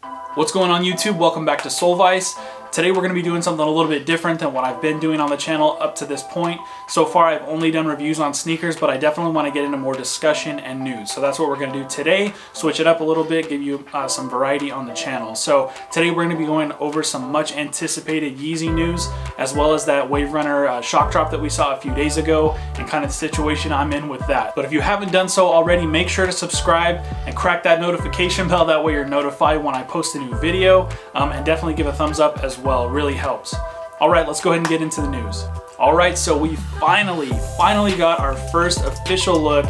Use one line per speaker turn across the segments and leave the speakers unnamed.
What's going on YouTube? Welcome back to Solvice. Today we're going to be doing something a little bit different than what I've been doing on the channel up to this point. So far I've only done reviews on sneakers, but I definitely want to get into more discussion and news. So that's what we're going to do today. Switch it up a little bit, give you some variety on the channel. So today we're going to be going over some much anticipated Yeezy news, as well as that WaveRunner shock drop that we saw a few days ago and kind of the situation I'm in with that. But if you haven't done so already, make sure to subscribe and crack that notification bell. That way you're notified when I post a new video, and definitely give a thumbs up as well. It really helps. All right, let's go ahead and get into the news. All right, so we finally got our first official look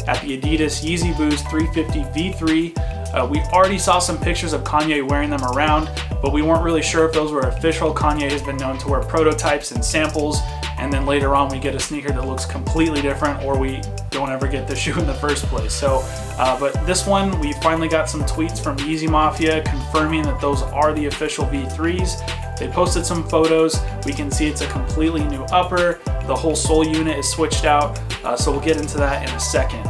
at the Adidas Yeezy Boost 350 V3. We already saw some pictures of Kanye wearing them around, but we weren't really sure if those were official. Kanye has been known to wear prototypes and samples, and then later on we get a sneaker that looks completely different, or we don't ever get the shoe in the first place. So, but this one, we finally got some tweets from Yeezy Mafia confirming that those are the official V3s. They posted some photos. We can see it's a completely new upper. The whole sole unit is switched out, so we'll get into that in a second.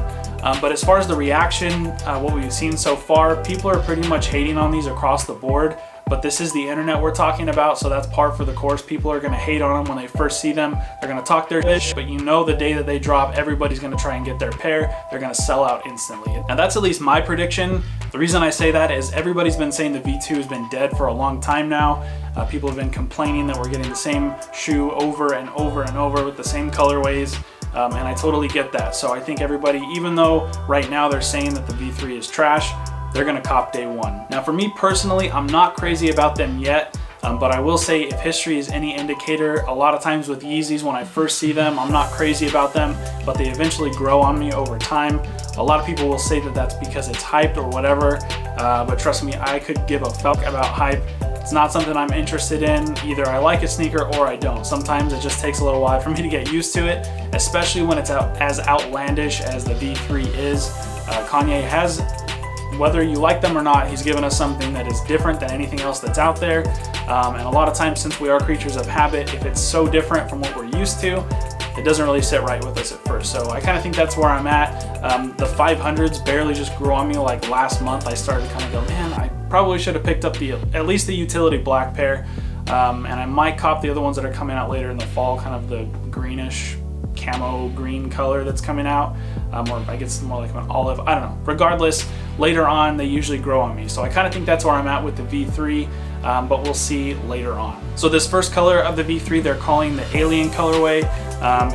But as far as the reaction, what we've seen so far, people are pretty much hating on these across the board. But this is the internet we're talking about, so that's par for the course. People are gonna hate on them when they first see them. They're gonna talk their ish, but you know the day that they drop, everybody's gonna try and get their pair. They're gonna sell out instantly. Now that's at least my prediction. The reason I say that is everybody's been saying the V2 has been dead for a long time now. People have been complaining that we're getting the same shoe over and over and over with the same colorways. And I totally get that. So I think everybody, even though right now they're saying that the V3 is trash, they're gonna cop day one. Now for me personally, I'm not crazy about them yet, but I will say if history is any indicator, a lot of times with Yeezys, when I first see them, I'm not crazy about them, but they eventually grow on me over time. A lot of people will say that that's because it's hyped or whatever, but trust me, I could give a fuck about hype. It's not something I'm interested in. Either I like a sneaker or I don't. Sometimes it just takes a little while for me to get used to it, especially when it's as outlandish as the V3 is. Kanye has, whether you like them or not, he's given us something that is different than anything else that's out there. And a lot of times, since we are creatures of habit, if it's so different from what we're used to, it doesn't really sit right with us at first. So I kind of think that's where I'm at. The 500s barely just grew on me. Like last month, I started to kind of go, man, I probably should have picked up at least the utility black pair. And I might cop the other ones that are coming out later in the fall, kind of the greenish camo green color that's coming out, or I guess more like an olive, I don't know. Regardless, later on they usually grow on me, so I kind of think that's where I'm at with the V3, but we'll see later on. So this first color of the V3 they're calling the alien colorway.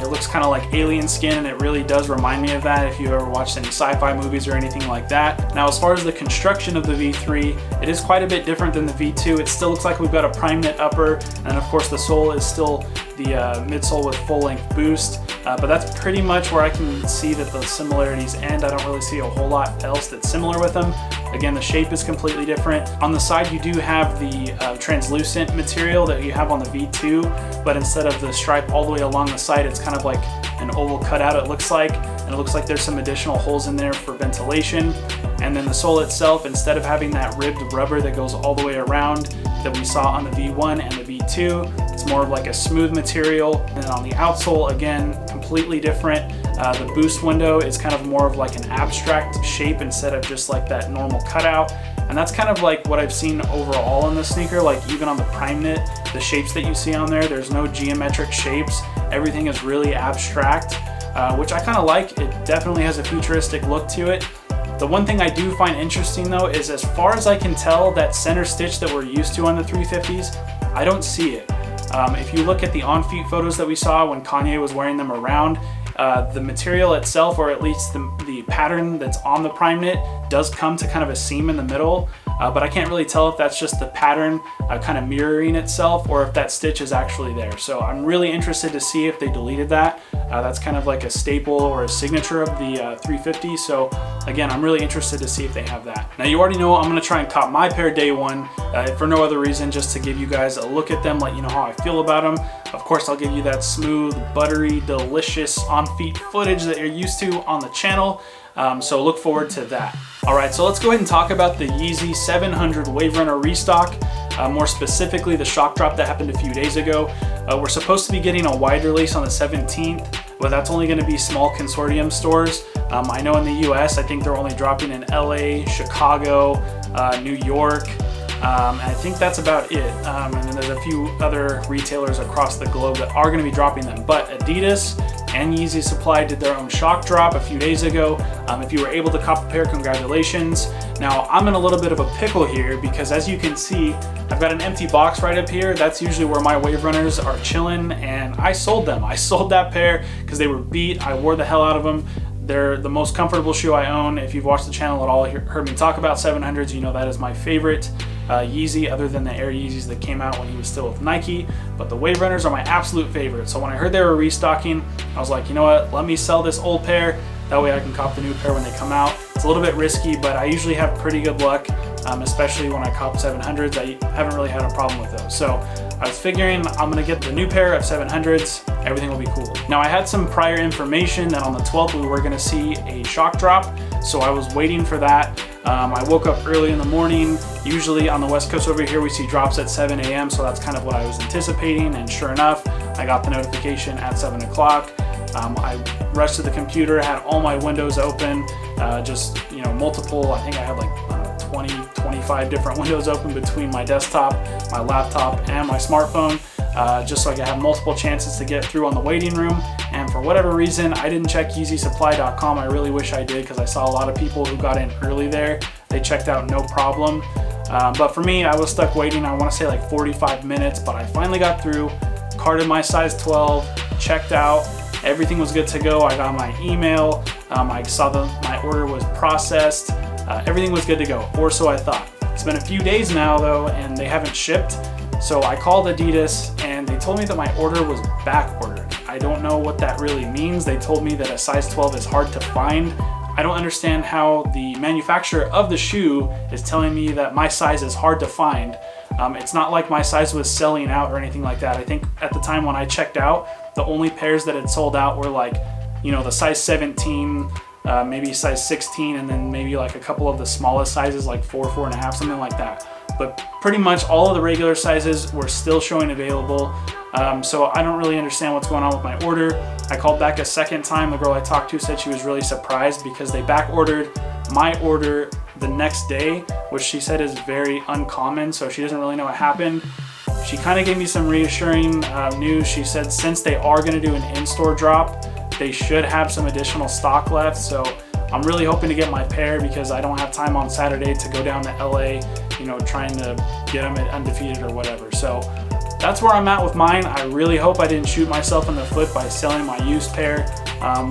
It looks kind of like alien skin, and it really does remind me of that if you've ever watched any sci-fi movies or anything like that. Now as far as the construction of the V3, it is quite a bit different than the V2. It still looks like we've got a prime knit upper, and of course the sole is still the midsole with full-length boost, but that's pretty much where I can see that the similarities end. I don't really see a whole lot else that's similar with them. Again, the shape is completely different. On the side, you do have the translucent material that you have on the V2, but instead of the stripe all the way along the side, it's kind of like an oval cutout, it looks like, and it looks like there's some additional holes in there for ventilation. And then the sole itself, instead of having that ribbed rubber that goes all the way around that we saw on the V1 and the V2, it's more of like a smooth material. And then on the outsole, again, completely different. The boost window is kind of more of like an abstract shape instead of just like that normal cutout. And that's kind of like what I've seen overall in the sneaker, like even on the prime knit, the shapes that you see on there, there's no geometric shapes. Everything is really abstract, which I kind of like. It definitely has a futuristic look to it. The one thing I do find interesting though is, as far as I can tell, that center stitch that we're used to on the 350s, I don't see it. If you look at the on-feet photos that we saw when Kanye was wearing them around, the material itself, or at least the pattern that's on the prime knit, does come to kind of a seam in the middle, but I can't really tell if that's just the pattern kind of mirroring itself, or if that stitch is actually there. So I'm really interested to see if they deleted that. That's kind of like a staple or a signature of the 350. So again, I'm really interested to see if they have that. Now you already know I'm gonna try and cop my pair day one, for no other reason, just to give you guys a look at them, let you know how I feel about them. Of course, I'll give you that smooth, buttery, delicious on-feet footage that you're used to on the channel. So look forward to that. All right, so let's go ahead and talk about the Yeezy 700 WaveRunner restock. More specifically, the shock drop that happened a few days ago. We're supposed to be getting a wide release on the 17th, but that's only going to be small consortium stores. I know in the US, I think they're only dropping in LA, Chicago, New York, And I think that's about it. And then there's a few other retailers across the globe that are going to be dropping them. But Adidas and Yeezy Supply did their own shock drop a few days ago. If you were able to cop a pair, congratulations. Now I'm in a little bit of a pickle here because, as you can see, I've got an empty box right up here. That's usually where my WaveRunners are chilling, and I sold them. I sold that pair because they were beat. I wore the hell out of them. They're the most comfortable shoe I own. If you've watched the channel at all, heard me talk about 700s, you know that is my favorite Yeezy, other than the Air Yeezys that came out when he was still with Nike. But the WaveRunners are my absolute favorite. So when I heard they were restocking, I was like, you know what, let me sell this old pair. That way I can cop the new pair when they come out. It's a little bit risky, but I usually have pretty good luck, especially when I cop 700s. I haven't really had a problem with those. So I was figuring I'm gonna get the new pair of 700s, everything will be cool. Now I had some prior information that on the 12th we were gonna see a shock drop, so I was waiting for that. I woke up early in the morning. Usually on the West Coast over here we see drops at 7 a.m. so that's kind of what I was anticipating, and sure enough, I got the notification at 7 o'clock. I rushed to the computer, had all my windows open, just, you know, multiple, I think I had like 20, 25 different windows open between my desktop, my laptop, and my smartphone, just so I could have multiple chances to get through on the waiting room. And for whatever reason, I didn't check YeezySupply.com. I really wish I did, because I saw a lot of people who got in early there. They checked out no problem. But for me, I was stuck waiting, I want to say like 45 minutes, but I finally got through, carded my size 12, checked out. Everything was good to go. I got my email. I saw my order was processed. Everything was good to go, or so I thought. It's been a few days now though, and they haven't shipped. So I called Adidas and they told me that my order was back ordered. I don't know what that really means. They told me that a size 12 is hard to find. I don't understand how the manufacturer of the shoe is telling me that my size is hard to find. It's not like my size was selling out or anything like that. I think at the time when I checked out, the only pairs that had sold out were like, you know, the size 17, maybe size 16, and then maybe like a couple of the smallest sizes, like 4, 4.5, something like that. But pretty much all of the regular sizes were still showing available. So I don't really understand what's going on with my order. I called back a second time. The girl I talked to said she was really surprised because they back ordered my order the next day, which she said is very uncommon, so she doesn't really know what happened. She kind of gave me some reassuring news. She said since they are going to do an in-store drop, they should have some additional stock left. So I'm really hoping to get my pair because I don't have time on Saturday to go down to LA, you know, trying to get them at Undefeated or whatever. So that's where I'm at with mine. I really hope I didn't shoot myself in the foot by selling my used pair.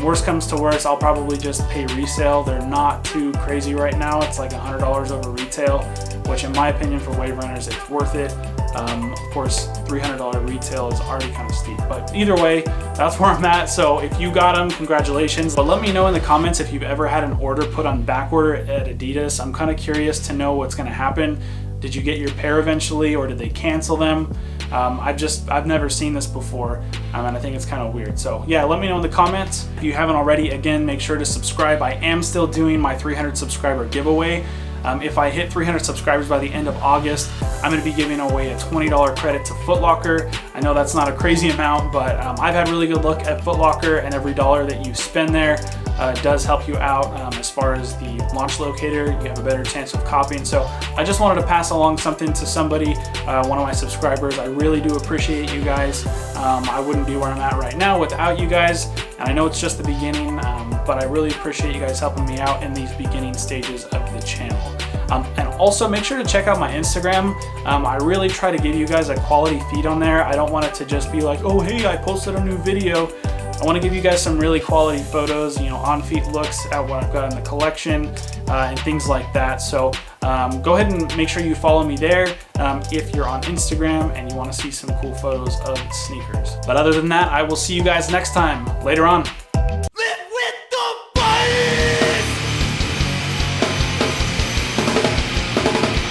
Worst comes to worst, I'll probably just pay resale. They're not too crazy right now. It's like $100 over retail, which in my opinion for WaveRunners, it's worth it. Of course, $300 retail is already kind of steep, but either way, that's where I'm at. So if you got them, congratulations. But let me know in the comments if you've ever had an order put on back order at Adidas. I'm kind of curious to know what's going to happen. Did you get your pair eventually, or did they cancel them? I've never seen this before, and I think it's kind of weird. So yeah, let me know in the comments. If you haven't already, again, make sure to subscribe. I am still doing my 300 subscriber giveaway. If I hit 300 subscribers by the end of August, I'm going to be giving away a $20 credit to Foot Locker. I know that's not a crazy amount, but I've had really good luck at Foot Locker, and every dollar that you spend there does help you out. As far as the launch locator, you have a better chance of copying. So I just wanted to pass along something to somebody, one of my subscribers. I really do appreciate you guys. I wouldn't be where I'm at right now without you guys, and I know it's just the beginning, but I really appreciate you guys helping me out in these beginning stages of the channel. And also make sure to check out my Instagram. I really try to give you guys a quality feed on there. I don't want it to just be like, oh hey, I posted a new video. I want to give you guys some really quality photos, you know, on-feet looks at what I've got in the collection, and things like that. So go ahead and make sure you follow me there if you're on Instagram and you want to see some cool photos of sneakers. But other than that, I will see you guys next time. Later on.